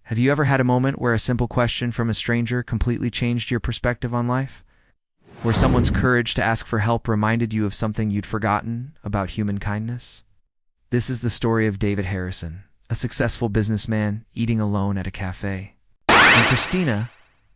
Have you ever had a moment where a simple question from a stranger completely changed your perspective on life? Where someone's courage to ask for help reminded you of something you'd forgotten about human kindness? This is the story of David Harrison, a successful businessman eating alone at a cafe. And Christina,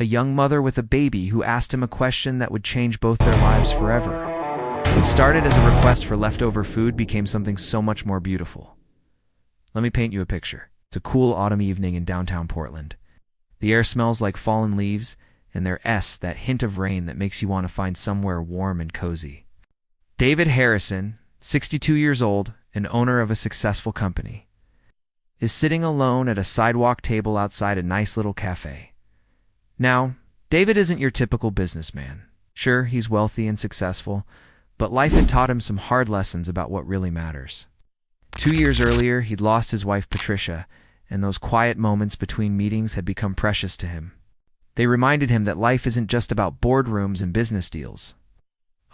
a young mother with a baby who asked him a question that would change both their lives forever. What started as a request for leftover food became something so much more beautiful. Let me paint you a picture. It's a cool autumn evening in downtown Portland. The air smells like fallen leaves, and there's that hint of rain that makes you want to find somewhere warm and cozy. David Harrison, 62 years old and owner of a successful company, is sitting alone at a sidewalk table outside a nice little cafe. Now, David isn't your typical businessman. Sure, he's wealthy and successful, but life had taught him some hard lessons about what really matters. 2 years earlier, he'd lost his wife Patricia, and those quiet moments between meetings had become precious to him. They reminded him that life isn't just about boardrooms and business deals.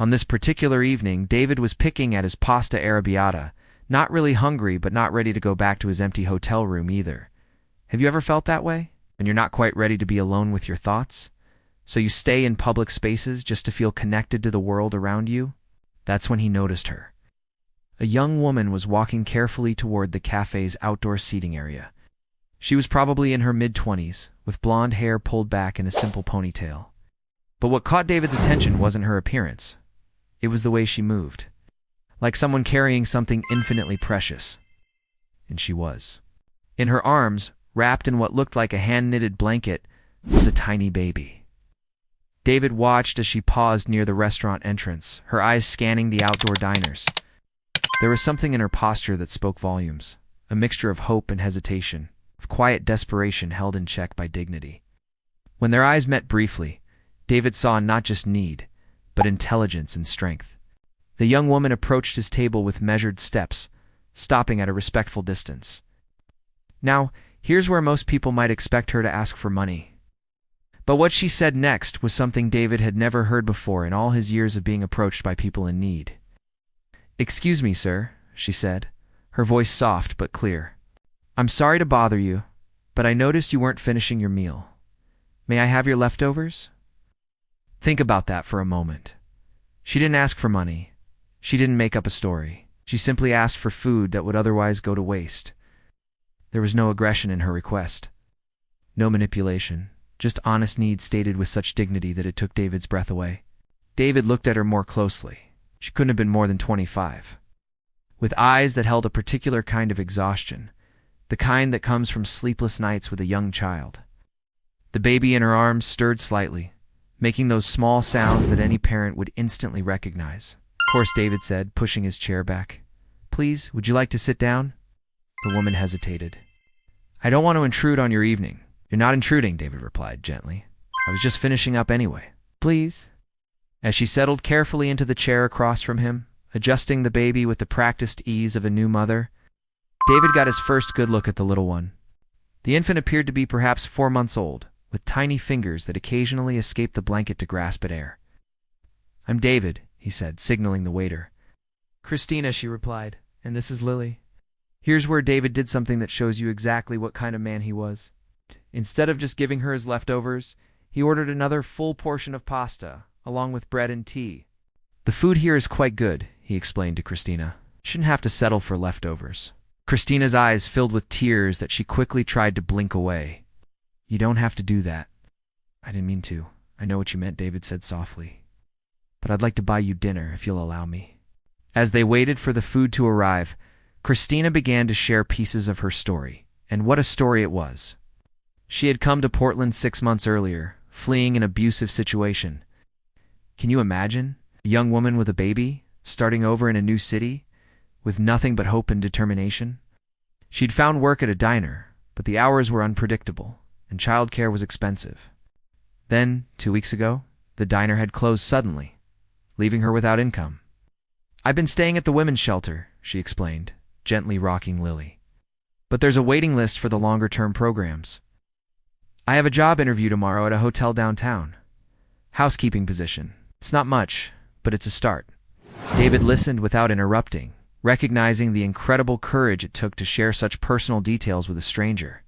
On this particular evening, David was picking at his pasta arrabbiata, not really hungry but not ready to go back to his empty hotel room either. Have you ever felt that way? When you're not quite ready to be alone with your thoughts? So you stay in public spaces just to feel connected to the world around you? That's when he noticed her. A young woman was walking carefully toward the cafe's outdoor seating area. She was probably in her mid-20s, with blonde hair pulled back in a simple ponytail. But what caught David's attention wasn't her appearance. It was the way she moved, like someone carrying something infinitely precious. And she was. In her arms, wrapped in what looked like a hand-knitted blanket, was a tiny baby. David watched as she paused near the restaurant entrance, her eyes scanning the outdoor diners. There was something in her posture that spoke volumes, a mixture of hope and hesitation, of quiet desperation held in check by dignity. When their eyes met briefly, David saw not just need, but intelligence and strength. The young woman approached his table with measured steps, stopping at a respectful distance. Now, here's where most people might expect her to ask for money. But what she said next was something David had never heard before in all his years of being approached by people in need. "Excuse me, sir," she said, her voice soft but clear. "I'm sorry to bother you, but I noticed you weren't finishing your meal. May I have your leftovers?" Think about that for a moment. She didn't ask for money. She didn't make up a story. She simply asked for food that would otherwise go to waste. There was no aggression in her request. No manipulation, just honest needs stated with such dignity that it took David's breath away. David looked at her more closely. She couldn't have been more than 25. With eyes that held a particular kind of exhaustion, the kind that comes from sleepless nights with a young child. The baby in her arms stirred slightly, making those small sounds that any parent would instantly recognize. "Of course," David said, pushing his chair back. "Please, would you like to sit down?" The woman hesitated. "I don't want to intrude on your evening." "You're not intruding," David replied gently. "I was just finishing up anyway." "Please." As she settled carefully into the chair across from him, adjusting the baby with the practiced ease of a new mother, David got his first good look at the little one. The infant appeared to be perhaps 4 months old, with tiny fingers that occasionally escaped the blanket to grasp at air. "I'm David," he said, signaling the waiter. "Christina," she replied, "and this is Lily." Here's where David did something that shows you exactly what kind of man he was. Instead of just giving her his leftovers, he ordered another full portion of pasta, along with bread and tea. "The food here is quite good," he explained to Christina. "Shouldn't have to settle for leftovers." Christina's eyes filled with tears that she quickly tried to blink away. "You don't have to do that." "I didn't mean to. I know what you meant," David said softly. "But I'd like to buy you dinner, if you'll allow me." As they waited for the food to arrive, Christina began to share pieces of her story. And what a story it was. She had come to Portland 6 months earlier, fleeing an abusive situation. Can you imagine? A young woman with a baby, starting over in a new city, with nothing but hope and determination? She'd found work at a diner, but the hours were unpredictable, and childcare was expensive. Then, 2 weeks ago, the diner had closed suddenly, leaving her without income. "I've been staying at the women's shelter," she explained, gently rocking Lily. "But there's a waiting list for the longer-term programs. I have a job interview tomorrow at a hotel downtown. Housekeeping position. It's not much, but it's a start." David listened without interrupting, recognizing the incredible courage it took to share such personal details with a stranger.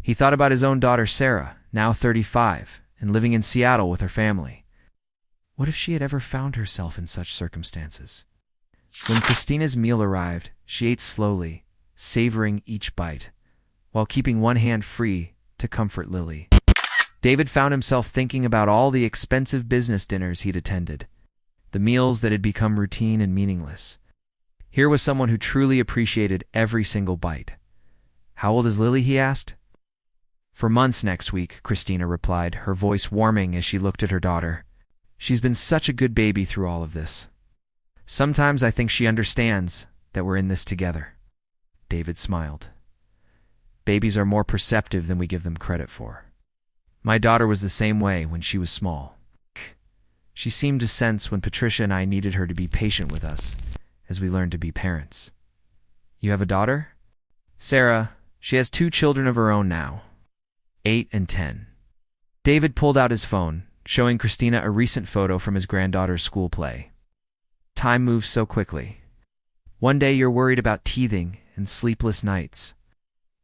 He thought about his own daughter Sarah, now 35, and living in Seattle with her family. What if she had ever found herself in such circumstances? When Christina's meal arrived, she ate slowly, savoring each bite, while keeping one hand free to comfort Lily. David found himself thinking about all the expensive business dinners he'd attended, the meals that had become routine and meaningless. Here was someone who truly appreciated every single bite. "How old is Lily?" he asked. "For months next week," Christina replied, her voice warming as she looked at her daughter. "She's been such a good baby through all of this. Sometimes I think she understands that we're in this together." David smiled. "Babies are more perceptive than we give them credit for. My daughter was the same way when she was small. She seemed to sense when Patricia and I needed her to be patient with us as we learned to be parents." "You have a daughter?" "Sarah. She has 2 children of her own now, 8 and 10. David pulled out his phone, showing Christina a recent photo from his granddaughter's school play. Time moves so quickly. One day you're worried about teething and sleepless nights,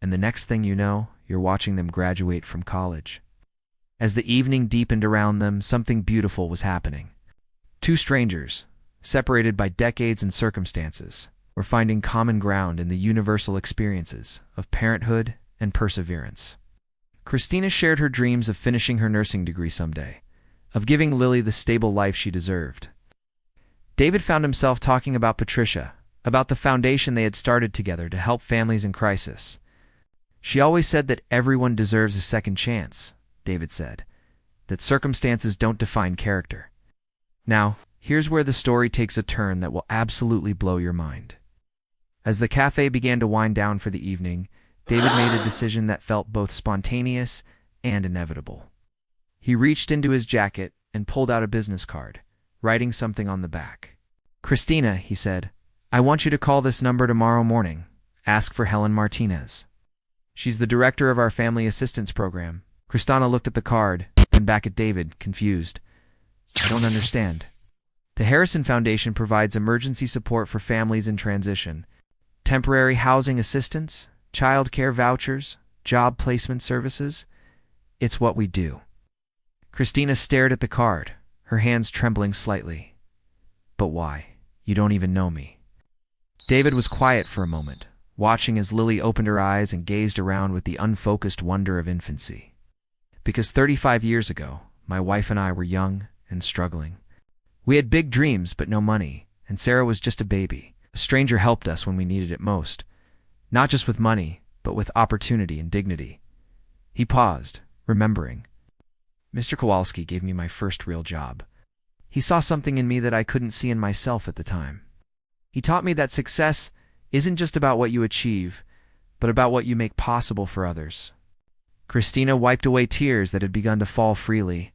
and the next thing you know, you're watching them graduate from college. As the evening deepened around them, something beautiful was happening. 2 strangers, separated by decades and circumstances, were finding common ground in the universal experiences of parenthood and perseverance. Christina shared her dreams of finishing her nursing degree someday, of giving Lily the stable life she deserved. David found himself talking about Patricia, about the foundation they had started together to help families in crisis. "She always said that everyone deserves a second chance," David said, "that circumstances don't define character." Now, here's where the story takes a turn that will absolutely blow your mind. As the cafe began to wind down for the evening, David made a decision that felt both spontaneous and inevitable. He reached into his jacket and pulled out a business card, writing something on the back. "Christina," he said, "I want you to call this number tomorrow morning. Ask for Helen Martinez. She's the director of our family assistance program." Christina looked at the card, then back at David, confused. "I don't understand." "The Harrison Foundation provides emergency support for families in transition, temporary housing assistance, child care vouchers, job placement services. It's what we do." Christina stared at the card, her hands trembling slightly. "But why? You don't even know me." David was quiet for a moment, watching as Lily opened her eyes and gazed around with the unfocused wonder of infancy. "Because 35 years ago, my wife and I were young and struggling. We had big dreams but no money, and Sarah was just a baby. A stranger helped us when we needed it most. Not just with money, but with opportunity and dignity." He paused, remembering. "Mr. Kowalski gave me my first real job. He saw something in me that I couldn't see in myself at the time. He taught me that success isn't just about what you achieve, but about what you make possible for others." Christina wiped away tears that had begun to fall freely.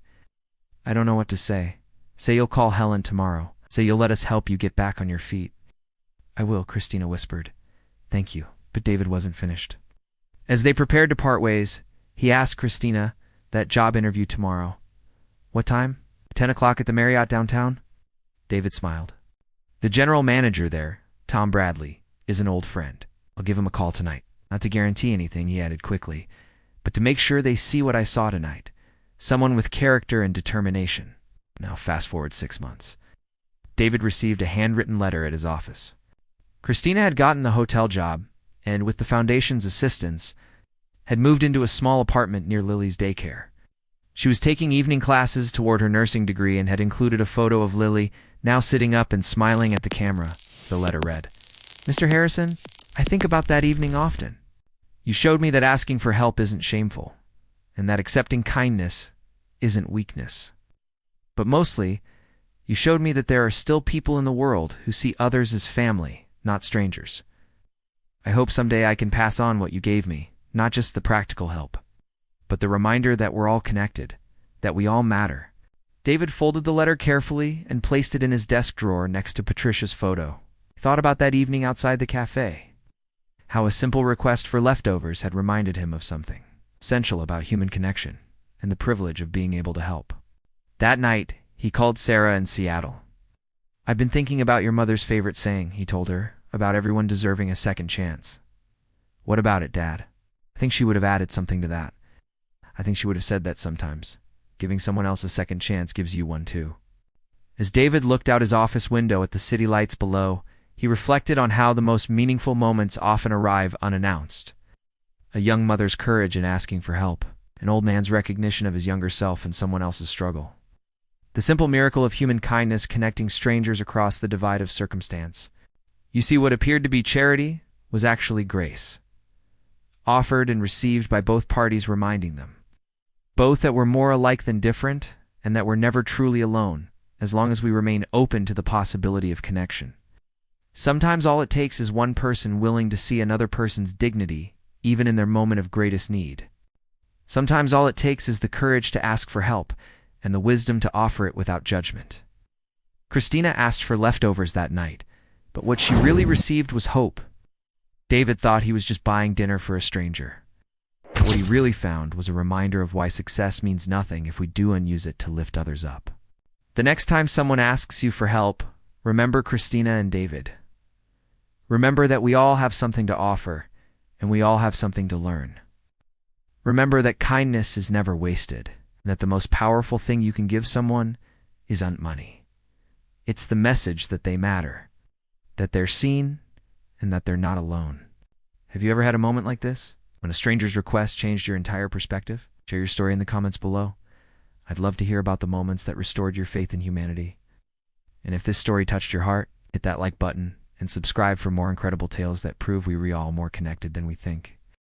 "I don't know what to say. Say you'll call Helen tomorrow. Say you'll let us help you get back on your feet." "I will," Christina whispered. "Thank you." But David wasn't finished. As they prepared to part ways, he asked Christina, "That job interview tomorrow. What time? 10 o'clock at the Marriott downtown?" David smiled. "The general manager there, Tom Bradley, is an old friend. I'll give him a call tonight. Not to guarantee anything," he added quickly, "but to make sure they see what I saw tonight. Someone with character and determination." Now fast forward 6 months. David received a handwritten letter at his office. Christina had gotten the hotel job, and with the foundation's assistance, had moved into a small apartment near Lily's daycare. She was taking evening classes toward her nursing degree and had included a photo of Lily, now sitting up and smiling at the camera. The letter read, "Mr. Harrison, I think about that evening often. You showed me that asking for help isn't shameful, and that accepting kindness isn't weakness. But mostly, you showed me that there are still people in the world who see others as family, not strangers. I hope someday I can pass on what you gave me, not just the practical help, but the reminder that we're all connected, that we all matter." David folded the letter carefully and placed it in his desk drawer next to Patricia's photo. He thought about that evening outside the cafe, how a simple request for leftovers had reminded him of something essential about human connection and the privilege of being able to help. That night, he called Sarah in Seattle. "I've been thinking about your mother's favorite saying," he told her, "about everyone deserving a second chance." "What about it, Dad?" I think she would have added something to that. I think she would have said that sometimes giving someone else a second chance gives you one too. As David looked out his office window at the city lights below, he reflected on how the most meaningful moments often arrive unannounced. A young mother's courage in asking for help, an old man's recognition of his younger self in someone else's struggle. The simple miracle of human kindness connecting strangers across the divide of circumstance. You see, what appeared to be charity was actually grace, offered and received by both parties, reminding them both that we're more alike than different, and that we're never truly alone, as long as we remain open to the possibility of connection. Sometimes all it takes is one person willing to see another person's dignity, even in their moment of greatest need. Sometimes all it takes is the courage to ask for help, and the wisdom to offer it without judgment. Christina asked for leftovers that night, but what she really received was hope. David thought he was just buying dinner for a stranger. What he really found was a reminder of why success means nothing if we do and use it to lift others up. The next time someone asks you for help, remember Christina and David. Remember that we all have something to offer, and we all have something to learn. Remember that kindness is never wasted, and that the most powerful thing you can give someone isn't money. It's the message that they matter, that they're seen, and that they're not alone. Have you ever had a moment like this, when a stranger's request changed your entire perspective? Share your story in the comments below. I'd love to hear about the moments that restored your faith in humanity. And if this story touched your heart, hit that like button and subscribe for more incredible tales that prove we are all more connected than we think.